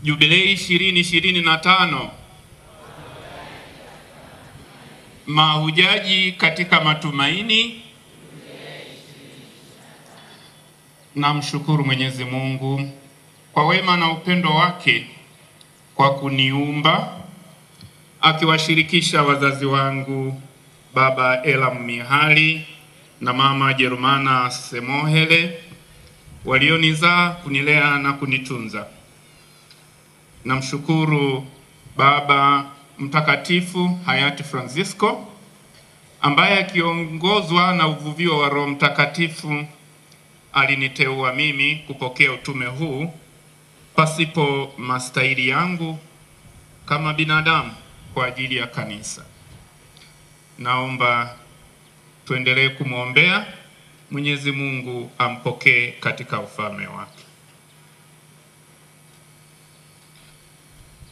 Jubilei 2025. Mahujaji katika matumaini. Namshukuru Mwenyezi Mungu kwa wema na upendo wake kwa kuniumba, akiwashirikisha wazazi wangu Baba Elam Mihali na Mama Jerumana Semohele walionizaa, kunilea na kunitunza. Namshukuru Baba Mtakatifu hayati Francisco ambaye akiongozwa na uvuvio wa Roho Mtakatifu aliniteua mimi kupokea utume huu pasipo mastahili yangu kama binadamu kwa ajili ya kanisa. Naomba tuendelee kumwombea Mwenyezi Mungu ampokee katika ufalme wake.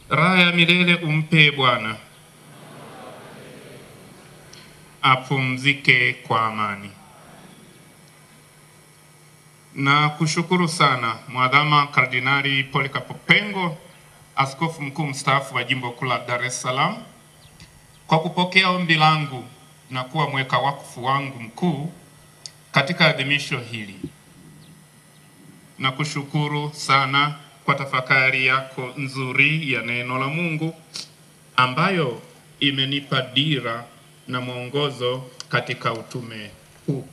Raha ya milele umpe Bwana, apumzike kwa amani. Na kushukuru sana Mwadhama Kardinali Polycarp Pengo, askofu mkuu mstaafu wa Jimbo Kuu la Dar es Salaam, kwa kupokea ombi langu na kuwa mweka wakfu wangu mkuu katika adhimisho hili. Na kushukuru sana kwa tafakari yako nzuri ya neno la Mungu ambayo imenipa dira na mwongozo katika utume huu.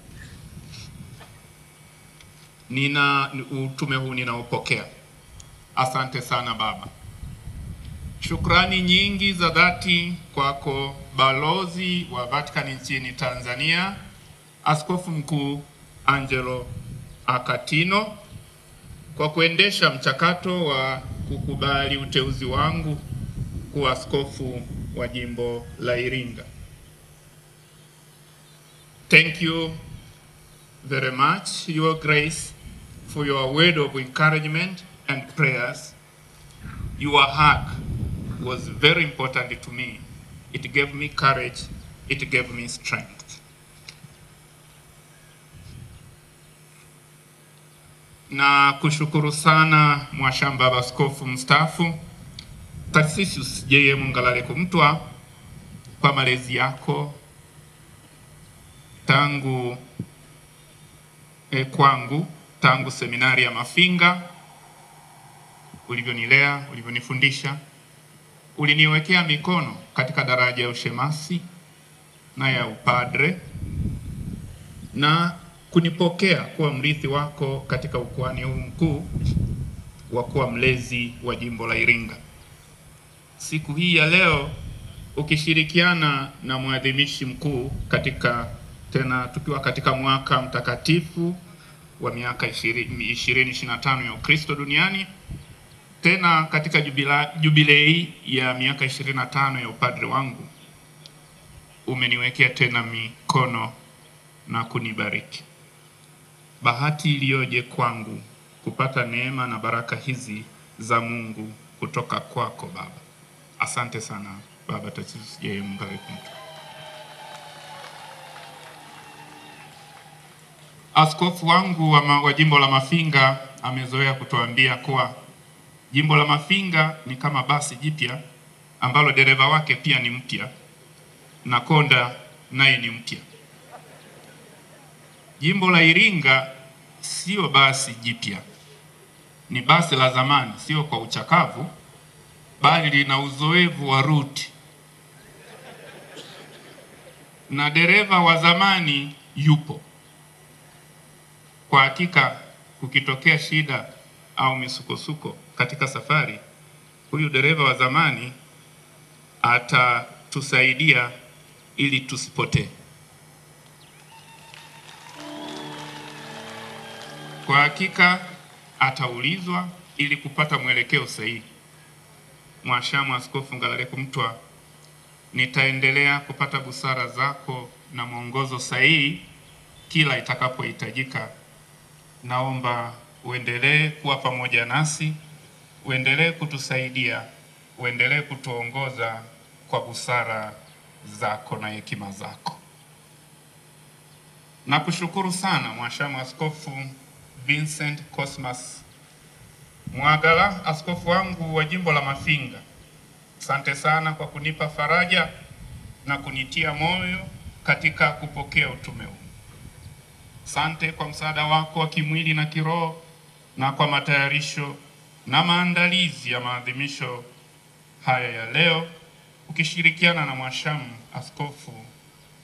Utume huu ninaupokea. Asante sana Baba. Shukrani nyingi za dhati kwako balozi wa Vatican nchini Tanzania, Askofu Mkuu Angelo Akatino, kwa kuendesha mchakato wa kukubali uteuzi wangu kuwa askofu wa jimbo la Iringa. Thank you very much, Your Grace, for your word of encouragement and prayers. Your hug was very important to me. It gave me courage, it gave me strength. Na kushukuru sana Mwashamba Askofu mstaafu Tarsisius J.M. Ngalaleko Mtwa kwa malezi yako tangu tangu seminari ya Mafinga, ulivyonilea, ulivyonifundisha, uliniwekea mikono katika daraja ya ushemasi na ya upadre na kunipokea kuwa mrithi wako katika ukuhani huu mkuu wa kuwa mlezi wa jimbo la Iringa. Siku hii ya leo ukishirikiana na mwadhimishi mkuu tukiwa katika mwaka mtakatifu wa miaka 2025 ya Ukristo duniani, tena katika jubilei ya miaka 25 ya upadre wangu, umeniwekea tena mikono na kunibariki. Bahati iliyoje kwangu kupata neema na baraka hizi za Mungu kutoka kwako Baba. Asante sana Baba Tarsisius J.M. Ngalaleko Mtwa. Askofu wangu wa jimbo la Mafinga amezoea kutuambia kuwa jimbo la Mafinga ni kama basi jipya ambalo dereva wake pia ni mpya na konda naye ni mpya. Jimbo la Iringa sio basi jipya, ni basi la zamani, sio kwa uchakavu, bali lina uzoefu wa ruti. Na dereva wa zamani yupo. Kwa hakika kukitokea shida au misukosuko katika safari, huyu dereva wa zamani atatusaidia ili tusipotee. Kwa hakika ataulizwa ili kupata mwelekeo sahihi. Mwashamu Askofu Ngalaleko Mtwa, nitaendelea kupata busara zako na mwongozo sahihi kila itakapohitajika. Naomba uendelee kuwa pamoja nasi, uendelee kutusaidia, uendelee kutuongoza kwa busara zako na hekima zako. Na kushukuru sana Mwashamu Askofu Vincent Cosmas Mwagala, askofu wangu wa jimbo la Mafinga, asante sana kwa kunipa faraja na kunitia moyo katika kupokea utume huu. Asante kwa msaada wako wa kimwili na kiroho na kwa matayarisho na maandalizi ya maadhimisho haya ya leo, ukishirikiana na mwashamu askofu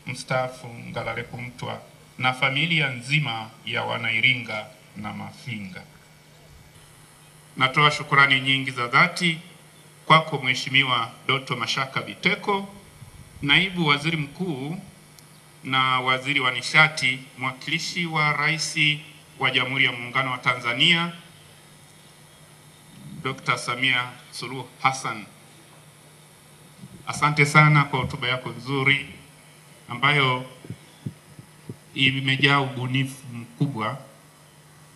mstaafu Ngalaleku Mtwa na familia nzima ya Wanairinga na Mafinga. Natoa shukurani nyingi za dhati kwako Mheshimiwa Doto Mashaka Biteko, naibu waziri mkuu na waziri wa nishati, mwakilishi wa Rais wa Jamhuri ya Muungano wa Tanzania Dr. Samia Suluhu Hassan. Asante sana kwa hotuba yako nzuri ambayo imejaa ubunifu mkubwa,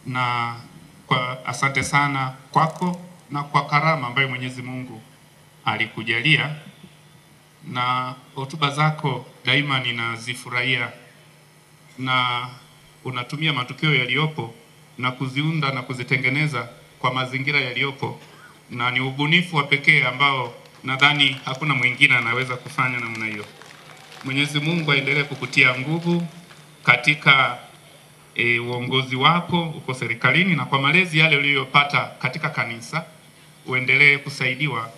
na asante sana kwako na kwa karama ambayo Mwenyezi Mungu alikujalia, na hotuba zako daima ninazifurahia, na unatumia matukio yaliyopo na kuziunda na kuzitengeneza kwa mazingira yaliyopo, na ni ubunifu wa pekee ambao nadhani hakuna mwingine anaweza kufanya namna hiyo. Mwenyezi Mungu aendelee kukutia nguvu katika uongozi wako uko serikalini, na kwa malezi yale uliyopata katika kanisa uendelee kusaidiwa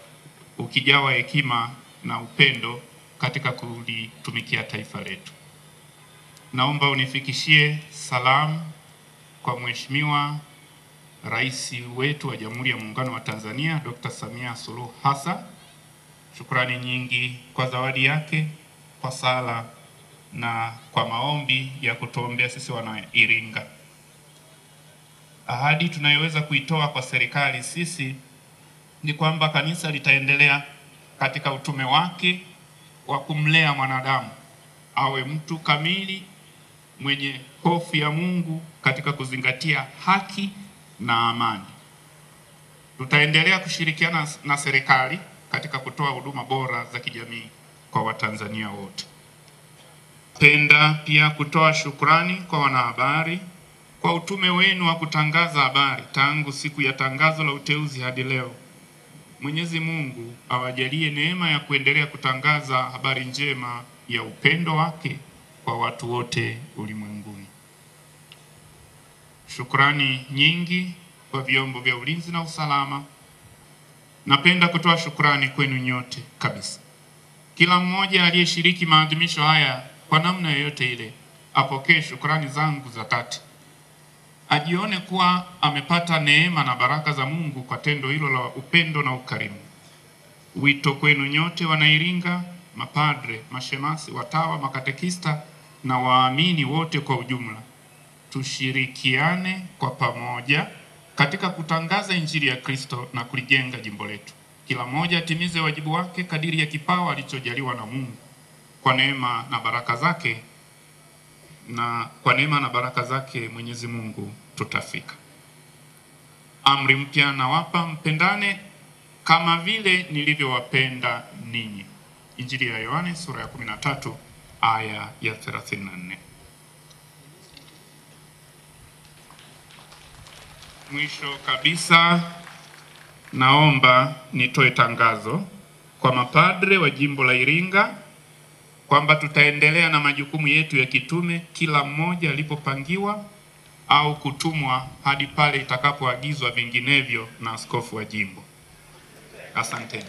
ukijawa hekima na upendo katika kulitumikia taifa letu. Naomba unifikishie salamu kwa Mheshimiwa Rais wetu wa Jamhuri ya Muungano wa Tanzania Dr. Samia Suluhu Hassan. Shukrani nyingi kwa zawadi yake, kwa sala na kwa maombi ya kutuombea sisi Wanairinga. Ahadi tunayoweza kuitoa kwa serikali sisi ni kwamba kanisa litaendelea katika utume wake wa kumlea mwanadamu awe mtu kamili mwenye hofu ya Mungu katika kuzingatia haki na amani. Tutaendelea kushirikiana na serikali katika kutoa huduma bora za kijamii kwa Watanzania wote. Napenda pia kutoa shukrani kwa wanahabari kwa utume wenu wa kutangaza habari tangu siku ya tangazo la uteuzi hadi leo. Mwenyezi Mungu awajalie neema ya kuendelea kutangaza habari njema ya upendo wake kwa watu wote ulimwenguni. Shukrani nyingi kwa vyombo vya ulinzi na usalama. Napenda kutoa shukrani kwenu nyote kabisa. Kila mmoja aliyeshiriki maadhimisho haya kwa namna yoyote ile apokee shukrani zangu za dhati. Ajione kuwa amepata neema na baraka za Mungu kwa tendo hilo la upendo na ukarimu. Wito kwenu nyote Wanairinga, mapadre, mashemasi, watawa, makatekista na waamini wote kwa ujumla. Tushirikiane kwa pamoja katika kutangaza Injili ya Kristo na kulijenga jimbo letu. Kila mmoja atimize wajibu wake kadiri ya kipawa alichojaliwa na Mungu. Kwa neema na baraka zake Mwenyezi Mungu tutafika. Amri mpya nawapa, mpendane kama vile nilivyowapenda ninyi. Injili ya Yohane sura ya 13 aya ya 34. Mwisho kabisa, naomba nitoe tangazo kwa mapadre wa jimbo la Iringa kwamba tutaendelea na majukumu yetu ya kitume, kila mmoja alipopangiwa au kutumwa hadi pale itakapoagizwa vinginevyo na askofu wa jimbo. Asante.